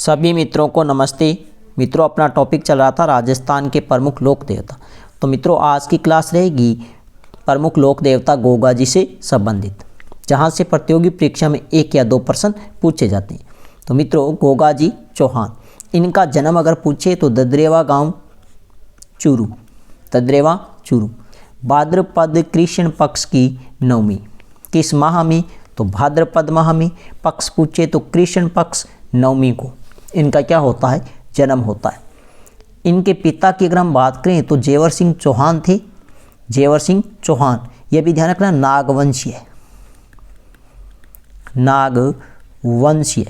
सभी मित्रों को नमस्ते। मित्रों, अपना टॉपिक चल रहा था राजस्थान के प्रमुख लोक देवता। तो मित्रों, आज की क्लास रहेगी प्रमुख लोक देवता गोगा जी से संबंधित, जहां से प्रतियोगी परीक्षा में 1 या 2 प्रश्न पूछे जाते हैं। तो मित्रों, गोगा जी चौहान, इनका जन्म अगर पूछे तो ददरेवा गांव चूरू, ददरेवा चूरू, भाद्रपद कृष्ण पक्ष की नवमी। किस माह में? तो भाद्रपद माह में। पक्ष पूछे तो कृष्ण पक्ष नवमी को इनका क्या होता है? जन्म होता है। इनके पिता की अगर हम बात करें तो जेवर सिंह चौहान थे। जेवर सिंह चौहान, यह भी ध्यान रखना, नागवंशीय, नागवंशीय,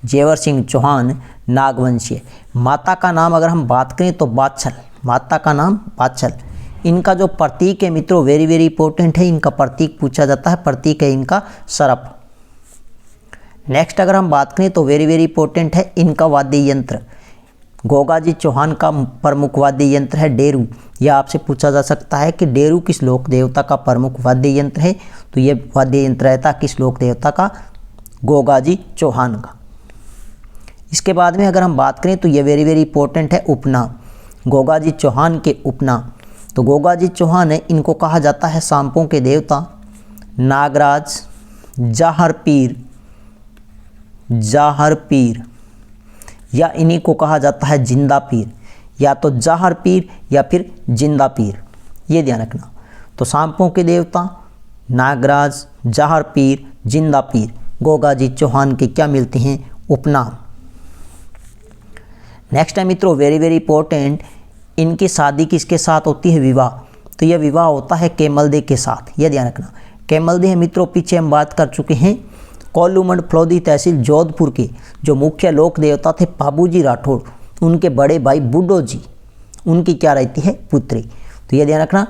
जेवर सिंह चौहान नागवंशीय। माता का नाम अगर हम बात करें तो बाछल, माता का नाम बाछल। इनका जो प्रतीक है मित्रों, वेरी वेरी इंपॉर्टेंट है, इनका प्रतीक पूछा जाता है, प्रतीक है इनका सर्प। नेक्स्ट अगर हम बात करें तो वेरी वेरी इंपॉर्टेंट है इनका वाद्य यंत्र। गोगा जी चौहान का प्रमुख वाद्य यंत्र है डेरू। यह आपसे पूछा जा सकता है कि डेरू किस लोक देवता का प्रमुख वाद्य यंत्र है? तो यह वाद्य यंत्र रहता किस लोक देवता का? गोगा जी चौहान का। इसके बाद में अगर हम बात करें तो यह वेरी वेरी इंपॉर्टेंट है उपनाम, गोगा जी चौहान के उपनाम। तो गोगा जी चौहान है, इनको कहा जाता है सांपों के देवता, नागराज, जाहर पीर, जाहर पीर, या इन्हीं को कहा जाता है जिंदा पीर, या तो जाहर पीर या फिर जिंदा पीर, ये ध्यान रखना। तो सांपों के देवता नागराज, जाहर पीर, जिंदा पीर, गोगा जी चौहान के क्या मिलते हैं? उपनाम। नेक्स्ट है मित्रों, वेरी वेरी इंपॉर्टेंट, इनकी शादी किसके साथ होती है? विवाह। तो यह विवाह होता है केमलदे के साथ, यह ध्यान रखना। केमलदे है मित्रों, पीछे हम बात कर चुके हैं, कोल्लूमंड फलोदी तहसील जोधपुर के जो मुख्य लोक देवता थे बाबूजी राठौड़, उनके बड़े भाई बुड्ढो जी, उनकी क्या रहती है? पुत्री। तो यह ध्यान रखना,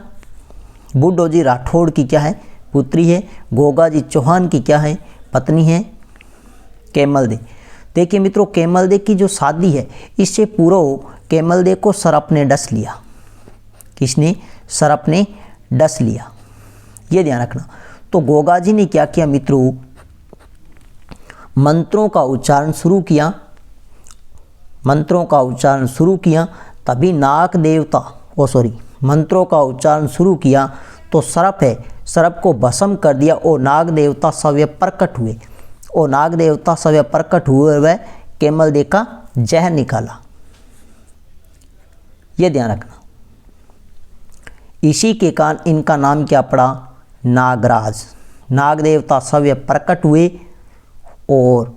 बुड्ढो जी राठौड़ की क्या है? पुत्री है। गोगा जी चौहान की क्या है? पत्नी है केमलदे। देखिए मित्रों, केमलदे की जो शादी है, इससे पूर्व केमलदे को सर्प ने डस लिया। किसने? सर्प ने डस लिया, ये ध्यान रखना। तो गोगा जी ने क्या किया मित्रों? मंत्रों का उच्चारण शुरू किया, मंत्रों का उच्चारण शुरू किया, तभी नाग देवता, मंत्रों का उच्चारण शुरू किया तो सर्प है, सर्प को भस्म कर दिया और नाग देवता सवय प्रकट हुए, और नाग देवता सवय प्रकट हुए वह केमलदे का जहर निकाला, यह ध्यान रखना। इसी के कारण इनका नाम क्या पड़ा? नागराज। नाग देवता सवय प्रकट हुए और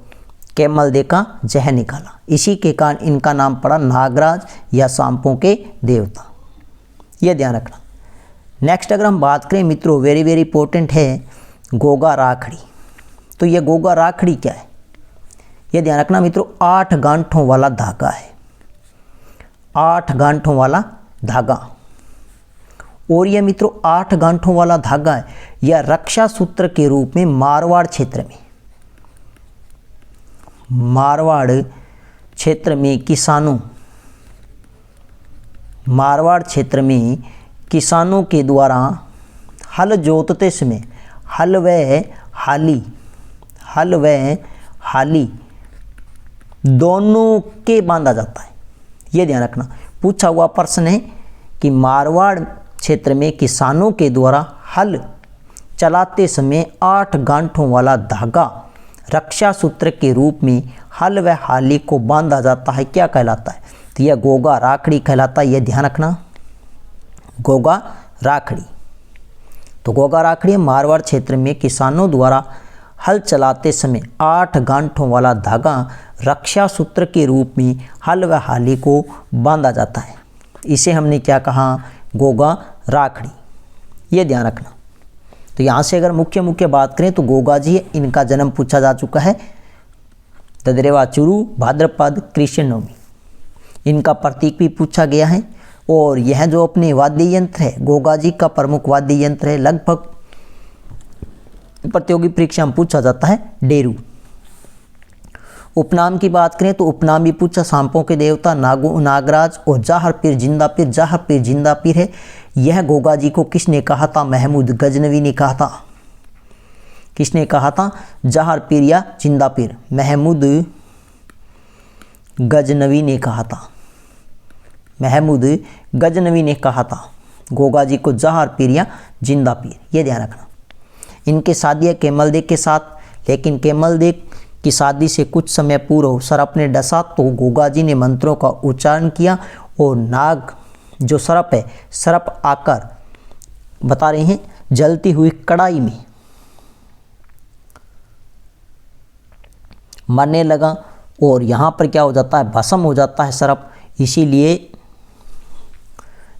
केमलदे का जहर निकाला, इसी के कारण इनका नाम पड़ा नागराज या सांपों के देवता, यह ध्यान रखना। नेक्स्ट अगर हम बात करें मित्रों, वेरी वेरी इंपॉर्टेंट है गोगा राखड़ी। तो यह गोगा राखड़ी क्या है? यह ध्यान रखना मित्रों, 8 गांठों वाला धागा है, 8 गांठों वाला धागा। और यह मित्रों 8 गांठों वाला धागा है, यह रक्षा सूत्र के रूप में मारवाड़ क्षेत्र में, मारवाड़ क्षेत्र में किसानों, मारवाड़ क्षेत्र में किसानों के द्वारा हल जोतते समय हल व हाली, हल व हाली दोनों के बांधा जाता है, यह ध्यान रखना। पूछा हुआ प्रश्न है कि मारवाड़ क्षेत्र में किसानों के द्वारा हल चलाते समय 8 गांठों वाला धागा रक्षा सूत्र के रूप में हल व हाली को बांधा जाता है, क्या कहलाता है? तो यह गोगा राखड़ी कहलाता है, यह ध्यान रखना, गोगा राखड़ी। तो गोगा राखड़ी मारवाड़ क्षेत्र में किसानों द्वारा हल चलाते समय 8 गांठों वाला धागा रक्षा सूत्र के रूप में हल व हाली को बांधा जाता है, इसे हमने क्या कहा? गोगा राखड़ी, यह ध्यान रखना। तो यहाँ से अगर मुख्य बात करें तो गोगा जी, इनका जन्म पूछा जा चुका है, ददरेवा चूरू, भाद्रपद कृष्ण नवमी। इनका प्रतीक भी पूछा गया है, और यह जो अपने वाद्य यंत्र है, गोगा जी का प्रमुख वाद्य यंत्र है, लगभग प्रतियोगी परीक्षा में पूछा जाता है डेरू। उपनाम की बात करें तो उपनाम भी पूछा, सांपों के देवता नागराज और जाहर पीर जिंदा पीर, जाहर पीर जिंदा पीर है। यह गोगा जी को किसने कहा था? महमूद गजनवी ने कहा था। किसने कहा था? जहार पीर या जिंदा पीर? महमूद गजनवी ने कहा था। महमूद गजनवी ने कहा था गोगा जी को जहार पीर या जिंदा पीर, ये ध्यान रखना। इनकी शादी है केमल देख के साथ, लेकिन केमल देख की शादी से कुछ समय पूर्व सर्प ने डसा तो गोगा जी ने मंत्रों का उच्चारण किया और नाग जो सर्प है, सर्प आकर बता रहे हैं जलती हुई कड़ाई में मरने लगा और यहाँ पर क्या हो जाता है? भस्म हो जाता है सर्प। इसीलिए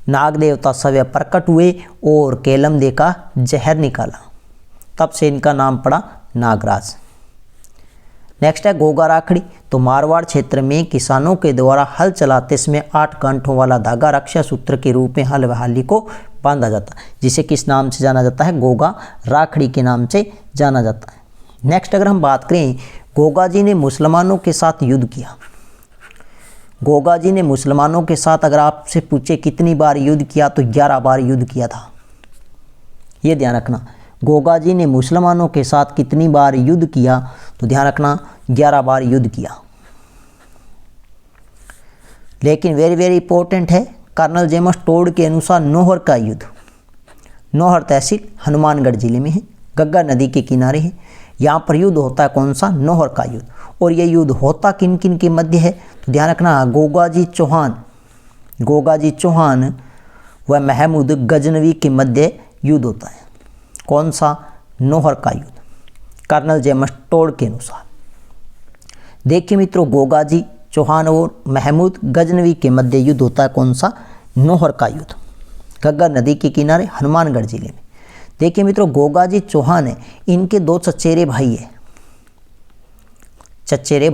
नाग देवता सवय प्रकट हुए और केलम दे का जहर निकाला, तब से इनका नाम पड़ा नागराज। नेक्स्ट है गोगा राखड़ी। तो मारवाड़ क्षेत्र में किसानों के द्वारा हल चलाते समय 8 गांठों वाला धागा रक्षा सूत्र के रूप में हल बहाली को बांधा जाता है, जिसे किस नाम से जाना जाता है? गोगा राखड़ी के नाम से जाना जाता है। नेक्स्ट अगर हम बात करें, गोगा जी ने मुसलमानों के साथ युद्ध किया। गोगा जी ने मुसलमानों के साथ अगर आपसे पूछे कितनी बार युद्ध किया तो 11 बार युद्ध किया था, ये ध्यान रखना। गोगा जी ने मुसलमानों के साथ कितनी बार युद्ध किया? तो ध्यान रखना 11 बार युद्ध किया। लेकिन वेरी वेरी इंपॉर्टेंट है, कर्नल जेम्स टोड के अनुसार नौहर का युद्ध, नौहर तहसील हनुमानगढ़ जिले में है, गग्गा नदी के किनारे है। यहाँ पर युद्ध होता है कौन सा? नौहर का युद्ध। और ये युद्ध होता किन किन के मध्य है? तो ध्यान रखना गोगाजी चौहान व महमूद गजनवी के मध्य युद्ध होता है। कौन सा? नौहर का युद्ध, कर्नल जेम्स टोड के अनुसार। देखिए मित्रों, गोगाजी चौहान और महमूद गजनवी के मध्य युद्ध होता है कौन सा? नौहर का युद्ध, गग्गा नदी के किनारे हनुमानगढ़ जिले में। देखिए मित्रों, गोगाजी चौहान है, इनके 2 चचेरे भाई है, चचेरे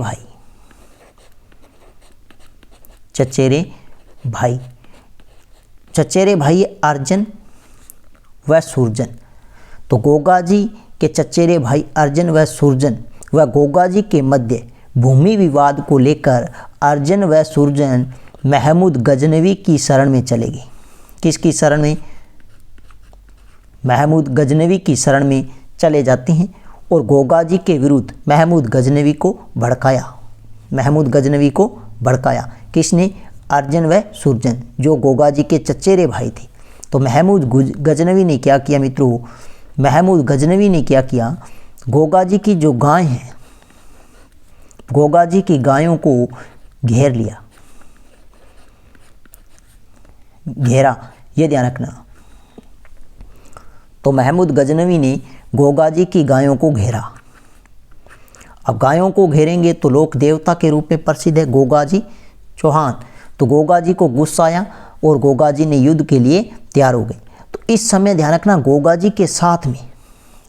भाई अर्जन व सुरजन। तो गोगाजी के चचेरे भाई अर्जन व सुरजन व गोगाजी के मध्य भूमि विवाद को लेकर अर्जन व सुरजन महमूद गजनवी की शरण में चले गए। किसकी शरण में? महमूद गजनवी की शरण में चले जाते हैं और गोगाजी के विरुद्ध महमूद गजनवी को भड़काया। किसने? अर्जन व सुरजन, जो गोगाजी के चचेरे भाई थे। तो महमूद गजनवी ने क्या किया मित्रों? महमूद गजनवी ने क्या किया? गोगाजी की जो गाय हैं, गोगाजी की गायों को घेर लिया, ये ध्यान रखना। तो महमूद गजनवी ने गोगाजी की गायों को घेरा। अब गायों को घेरेंगे तो लोक देवता के रूप में प्रसिद्ध है गोगाजी चौहान। तो गोगाजी को गुस्सा आया और गोगाजी ने युद्ध के लिए तैयार हो गए। तो इस समय ध्यान रखना, गोगाजी के साथ में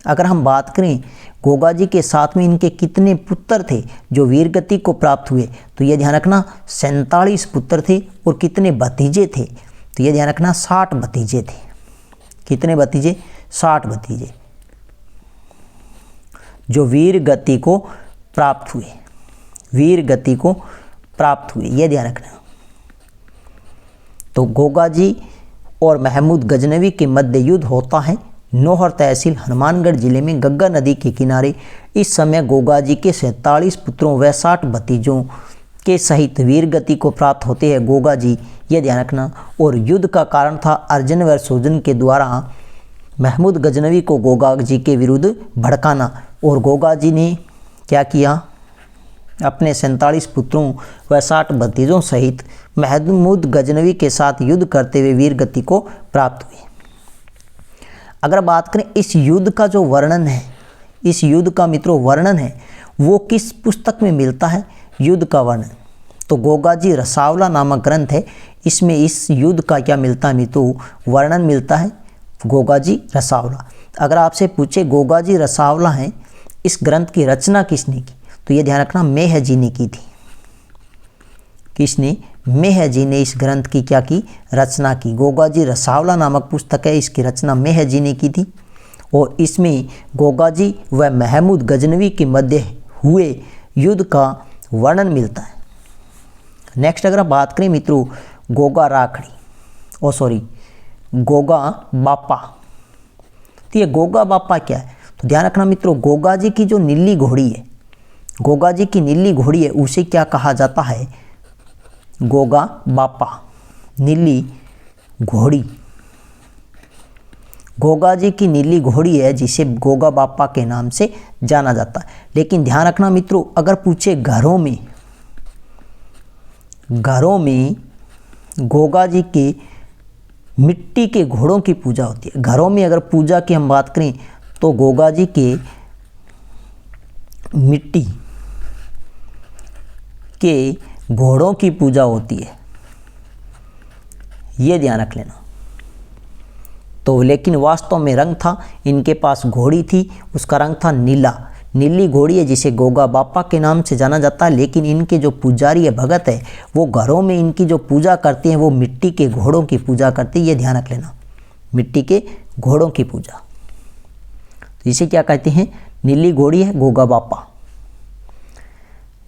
अगर हम बात करें, गोगाजी के साथ में इनके कितने पुत्र थे जो वीर गति को प्राप्त हुए? तो ये ध्यान रखना 47 पुत्र थे। और कितने भतीजे थे? तो ये ध्यान रखना 60 भतीजे थे। कितने भतीजे? 60 भतीजे जो वीर गति को प्राप्त हुए, ये ध्यान रखना। तो गोगाजी और महमूद गजनवी के मध्य युद्ध होता है नौहर तहसील हनुमानगढ़ जिले में, गग्गा नदी के किनारे। इस समय गोगाजी के 47 पुत्रों व 60 भतीजों के सहित वीर गति को प्राप्त होते हैं गोगाजी, ये ध्यान रखना। और युद्ध का कारण था अर्जन व सुरजन के द्वारा महमूद गजनवी को गोगाजी के विरुद्ध भड़काना। और गोगाजी ने क्या किया? अपने 47 पुत्रों व 60 भतीजों सहित महमूद गजनवी के साथ युद्ध करते हुए वीर गति को प्राप्त हुए। अगर बात करें इस युद्ध का जो वर्णन है, इस युद्ध का मित्रों वर्णन है, वो किस पुस्तक में मिलता है? युद्ध का वर्णन तो गोगाजी रसावला नामक ग्रंथ है, इसमें इस युद्ध का क्या मिलता है मित्रों? वर्णन मिलता है गोगाजी रसावला। अगर आपसे पूछे गोगाजी रसावला है, इस ग्रंथ की रचना किसने की? तो ये ध्यान रखना मेह जी ने की थी। किसने? मेह जी ने इस ग्रंथ की क्या की? रचना की। गोगाजी रसावला नामक पुस्तक है, इसकी रचना मेह जी ने की थी। और इसमें गोगाजी व महमूद गजनवी के मध्य हुए युद्ध का वर्णन मिलता है। नेक्स्ट अगर बात करें मित्रों गोगा बापा, तो ये गोगा बापा क्या है? तो ध्यान रखना मित्रों, गोगा जी की जो नीली घोड़ी है, गोगा जी की नीली घोड़ी है, उसे क्या कहा जाता है? गोगा बापा, नीली घोड़ी। गोगा जी की नीली घोड़ी है जिसे गोगा बापा के नाम से जाना जाता है। लेकिन ध्यान रखना मित्रों, अगर पूछे घरों में गोगा जी के मिट्टी के घोड़ों की पूजा होती है। घरों में अगर पूजा की हम बात करें तो गोगा जी के मिट्टी के घोड़ों की पूजा होती है, ये ध्यान रख लेना। तो लेकिन वास्तव में रंग था, इनके पास घोड़ी थी, उसका रंग था नीला। नीली घोड़ी है जिसे गोगा बापा के नाम से जाना जाता है। लेकिन इनके जो पुजारी है, भगत है, वो घरों में इनकी जो पूजा करते हैं वो मिट्टी के घोड़ों की पूजा करते हैं, ये ध्यान रख लेना, मिट्टी के घोड़ों की पूजा। तो इसे क्या कहते हैं? नीली घोड़ी है गोगा बापा।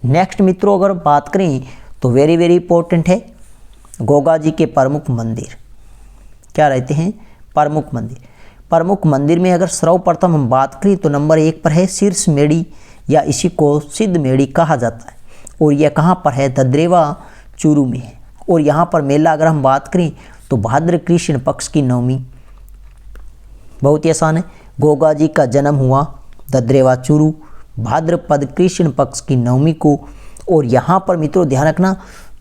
नेक्स्ट मित्रों अगर बात करें तो वेरी वेरी इंपॉर्टेंट है, गोगा जी के प्रमुख मंदिर क्या रहते हैं? प्रमुख मंदिर। प्रमुख मंदिर में अगर सर्वप्रथम हम बात करें तो नंबर 1 पर है शीर्ष मेड़ी, या इसी को सिद्ध मेड़ी कहा जाता है। और यह कहाँ पर है? ददरेवा चूरू में है। और यहाँ पर मेला अगर हम बात करें तो भाद्र कृष्ण पक्ष की नवमी, बहुत ही आसान है। गोगा जी का जन्म हुआ ददरेवा चूरू भाद्रपद कृष्ण पक्ष की नवमी को। और यहाँ पर मित्रों ध्यान रखना,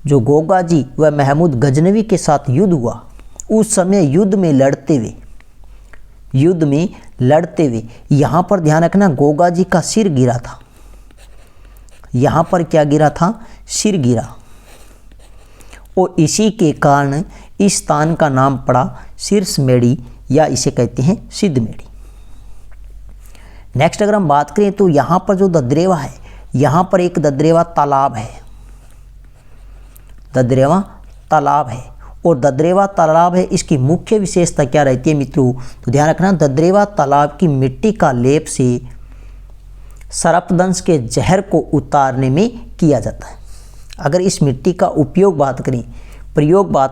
जो गोगा जी व महमूद गजनवी के साथ युद्ध हुआ, उस समय युद्ध में लड़ते हुए यहाँ पर ध्यान रखना गोगा जी का सिर गिरा था। यहाँ पर क्या गिरा था? सिर गिरा। और इसी के कारण इस स्थान का नाम पड़ा शीर्ष मेड़ी, या इसे कहते हैं सिद्ध मेड़ी। नेक्स्ट अगर हम बात करें तो यहाँ पर जो ददरेवा है, यहाँ पर एक ददरेवा तालाब है, ददरेवा तालाब है। और ददरेवा तालाब है, इसकी मुख्य विशेषता क्या रहती है मित्रों? तो ध्यान रखना, ददरेवा तालाब की मिट्टी का लेप से सर्पदंश के जहर को उतारने में किया जाता है। अगर इस मिट्टी का प्रयोग बात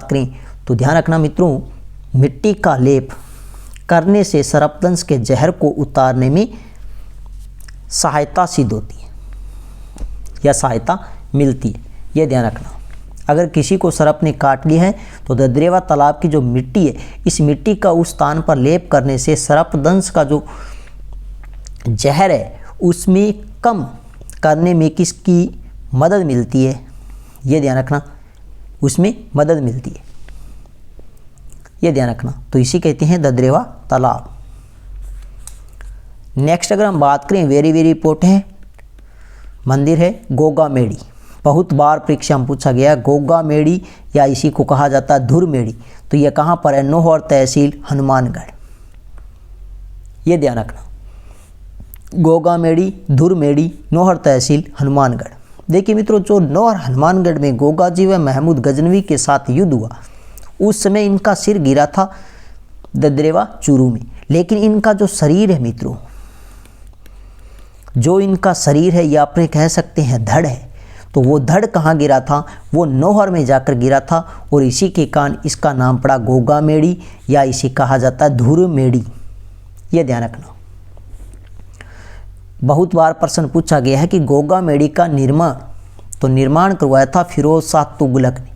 करें तो ध्यान रखना मित्रों, मिट्टी का लेप करने से सर्पदंश के जहर को उतारने में सहायता सिद्ध होती है या सहायता मिलती है, यह ध्यान रखना। अगर किसी को सर्प ने काट लिया है तो ददरेवा तालाब की जो मिट्टी है, इस मिट्टी का उस स्थान पर लेप करने से सर्पदंश का जो जहर है उसमें कम करने में किसकी मदद मिलती है? ये ध्यान रखना, उसमें मदद मिलती है, ये ध्यान रखना। तो इसी कहते हैं ददरेवा तालाब। नेक्स्ट अगर हम बात करें, वेरी वेरी इंपॉर्टेंट है, मंदिर है गोगा मेड़ी। बहुत बार परीक्षा में पूछा गया, गोगा मेड़ी या इसी को कहा जाता है धुर मेड़ी। तो यह कहाँ पर है? नौहर तहसील हनुमानगढ़, ये ध्यान रखना। गोगा मेड़ी, धुर मेड़ी, नौहर तहसील हनुमानगढ़। देखिए मित्रों, जो नौहर हनुमानगढ़ में गोगा जी व महमूद गजनवी के साथ युद्ध हुआ, उस समय इनका सिर गिरा था ददरेवा चूरू में। लेकिन इनका जो शरीर है मित्रों, जो इनका शरीर है या अपने कह सकते हैं धड़ है, तो वो धड़ कहाँ गिरा था? वो नौहर में जाकर गिरा था। और इसी के कारण इसका नाम पड़ा गोगा मेड़ी, या इसे कहा जाता है धुर मेड़ी, ये ध्यान रखना। बहुत बार प्रश्न पूछा गया है कि गोगा मेड़ी का निर्माण करवाया था फिरोज शाह तुगलक ने।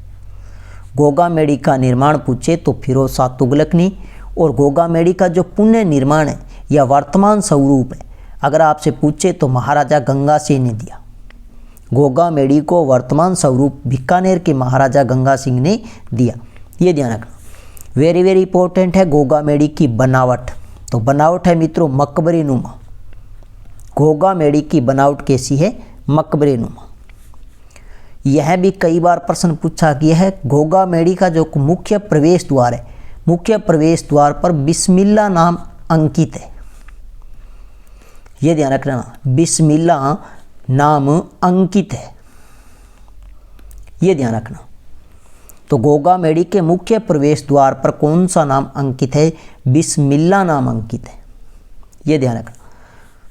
गोगा मेड़ी का निर्माण पूछे तो फिरोज शाह तुगलक ने। और गोगा मेड़ी का जो पुनः निर्माण है या वर्तमान स्वरूप है, अगर आपसे पूछे तो महाराजा गंगा सिंह ने दिया। गोगा मेड़ी को वर्तमान स्वरूप बीकानेर के महाराजा गंगा सिंह ने दिया, ये ध्यान रखना। वेरी वेरी इंपॉर्टेंट है गोगा मेड़ी की बनावट। तो बनावट है मित्रों मकबरे नुमा। गोगा मेड़ी की बनावट कैसी है? मकबरे नुमा। यह भी कई बार प्रश्न पूछा गया है। गोगा मेड़ी का जो मुख्य प्रवेश द्वार है, मुख्य प्रवेश द्वार पर बिस्मिल्लाह नाम अंकित है, ये ध्यान रखना, बिस्मिल्लाह नाम अंकित है, ये ध्यान रखना। तो गोगा मेड़ी के मुख्य प्रवेश द्वार पर कौन सा नाम अंकित है? बिस्मिल्लाह नाम अंकित है, ये ध्यान रखना।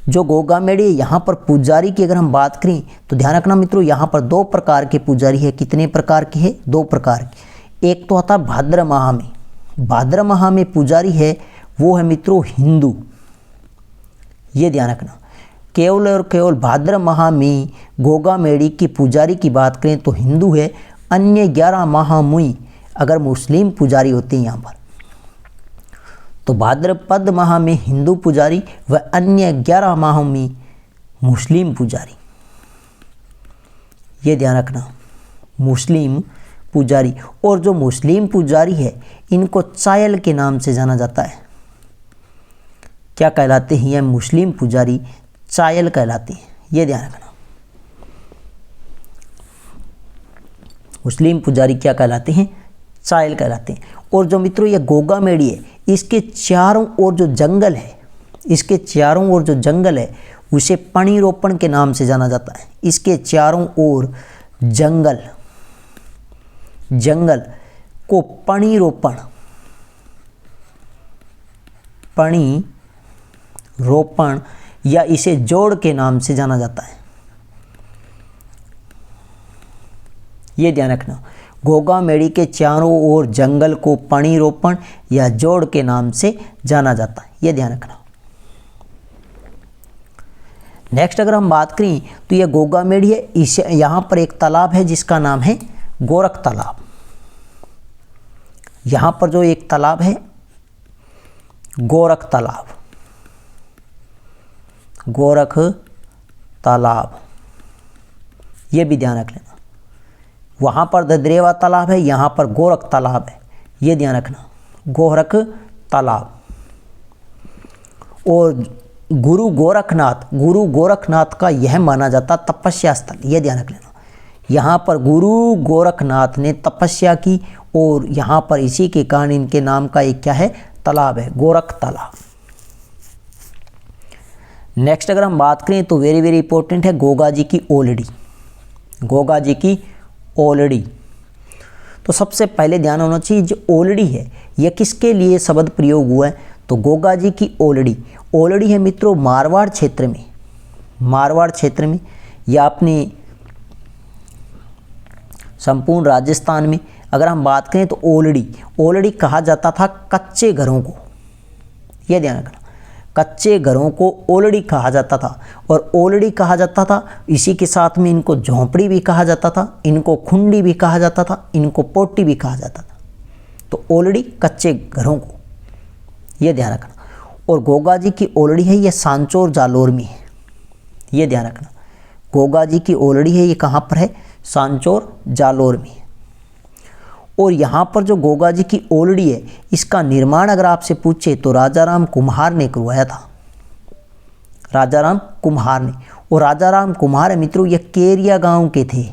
जो गोगा मेड़ी यहाँ पर पुजारी की अगर हम बात करें तो ध्यान रखना मित्रों, यहाँ पर 2 प्रकार के पुजारी है। कितने प्रकार के है? 2 प्रकार के। एक तो आता है भाद्र माह में, भाद्र माह में पुजारी है वो है मित्रों हिंदू, ये ध्यान रखना। केवल और केवल भाद्र माह में गोगा मेड़ी की पुजारी की बात करें तो हिंदू है, अन्य 11 माह में अगर मुस्लिम पुजारी होते हैं यहाँ पर, तो भाद्रपद माह में हिंदू पुजारी व अन्य 11 माह में मुस्लिम पुजारी। ये ध्यान रखना, मुस्लिम पुजारी। और जो मुस्लिम पुजारी है इनको चायल के नाम से जाना जाता है। क्या कहलाते हैं ये मुस्लिम पुजारी? चायल कहलाते हैं। ये ध्यान रखना, मुस्लिम पुजारी क्या कहलाते हैं? चायल कहलाते हैं। और जो मित्रों ये गोगा मेड़ी है, इसके चारों ओर जो जंगल है, इसके चारों ओर जो जंगल है उसे पणिरोपण के नाम से जाना जाता है। इसके चारों ओर जंगल को पणिरोपण या इसे जोड़ के नाम से जाना जाता है। ये ध्यान रखना, गोगा मेड़ी के चारों ओर जंगल को पणिरोपण या जोड़ के नाम से जाना जाता है। ये ध्यान रखना। नेक्स्ट अगर हम बात करें तो यह गोगा मेड़ी है, इसे यहाँ पर एक तालाब है जिसका नाम है गोरख तालाब। यहाँ पर जो एक तालाब है गोरख तालाब, ये भी ध्यान रख लेना। वहाँ पर ददरेवा तालाब है, यहाँ पर गोरख तालाब है। ये ध्यान रखना, गोरख तालाब। और गुरु गोरखनाथ का यह माना जाता तपस्या स्थल। ये ध्यान रख लेना, यहाँ पर गुरु गोरखनाथ ने तपस्या की और यहाँ पर इसी के कारण इनके नाम का एक क्या है? तालाब है, गोरख तालाब। नेक्स्ट अगर हम बात करें तो वेरी वेरी इंपॉर्टेंट है गोगा जी की ओलड़ी। तो सबसे पहले ध्यान होना चाहिए जो ओलड़ी है यह किसके लिए शब्द प्रयोग हुआ है? तो गोगा जी की ओलड़ी है मित्रों मारवाड़ क्षेत्र में या अपने संपूर्ण राजस्थान में अगर हम बात करें तो ओलड़ी कहा जाता था कच्चे घरों को। यह ध्यान रखना, कच्चे घरों को ओलड़ी कहा जाता था। और ओलड़ी कहा जाता था, इसी के साथ में इनको झोंपड़ी भी कहा जाता था, इनको खुंडी भी कहा जाता था, इनको पोटी भी कहा जाता था। तो ओलड़ी कच्चे घरों को, यह ध्यान रखना। और गोगा जी की ओलड़ी है यह सांचौर जालोर में है। यह ध्यान रखना, गोगा जी की ओलड़ी है ये कहाँ पर है? सांचौर जालोर में। और यहाँ पर जो गोगा जी की ओलड़ी है इसका निर्माण अगर आपसे पूछे तो राजाराम कुम्हार ने करवाया था। राजाराम कुम्हार ने। और राजाराम कुम्हार मित्रों ये केरिया गांव के थे,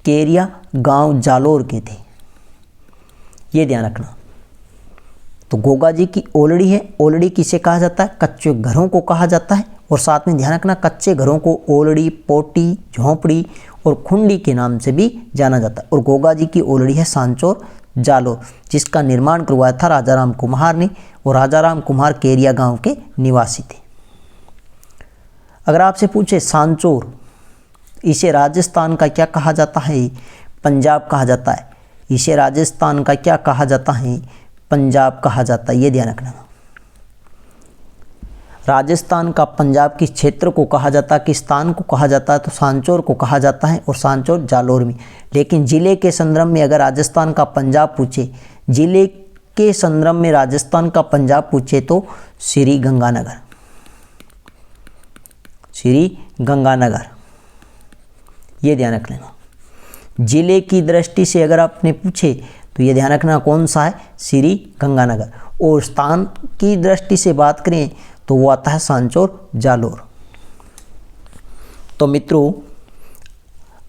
केरिया गांव जालोर के थे। ये ध्यान रखना। तो गोगा जी की ओलड़ी है, ओलड़ी किसे कहा जाता है? कच्चे घरों को कहा जाता है। और साथ में ध्यान रखना कच्चे घरों को ओलड़ी, पोटी, झोंपड़ी और खुंडी के नाम से भी जाना जाता है। और गोगा जी की ओलड़ी है सांचौर जालोर जिसका निर्माण करवाया था राजाराम कुम्हार ने। और राजाराम कुम्हार केरिया गांव के निवासी थे। अगर आपसे पूछे सांचौर इसे राजस्थान का क्या कहा जाता है? पंजाब कहा जाता है। इसे राजस्थान का क्या कहा जाता है? पंजाब कहा जाता है। ये ध्यान रखना, राजस्थान का पंजाब किस क्षेत्र को कहा जाता है, किस स्थान को कहा जाता है? तो सांचौर को कहा जाता है। और सांचौर जालोर में। लेकिन जिले के संदर्भ में अगर राजस्थान का पंजाब पूछे, जिले के संदर्भ में राजस्थान का पंजाब पूछे तो श्री गंगानगर। ये ध्यान रख लेना। जिले की दृष्टि से अगर आपने पूछे तो ये ध्यान रखना कौन सा है? श्री गंगानगर। और स्थान की दृष्टि से बात करें तो वो आता है सांचौर जालोर। तो मित्रों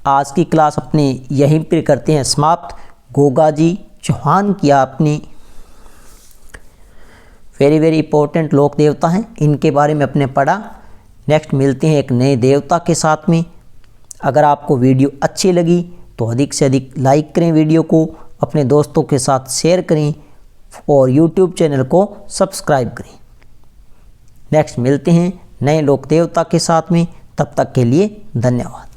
आज की क्लास अपने यहीं पर करते हैं समाप्त। गोगा जी चौहान की आपने वेरी वेरी इंपॉर्टेंट लोक देवता हैं, इनके बारे में अपने पढ़ा। नेक्स्ट मिलते हैं एक नए देवता के साथ में। अगर आपको वीडियो अच्छी लगी तो अधिक से अधिक लाइक करें, वीडियो को अपने दोस्तों के साथ शेयर करें और YouTube चैनल को सब्सक्राइब करें। नेक्स्ट मिलते हैं नए लोक देवता के साथ में, तब तक के लिए धन्यवाद।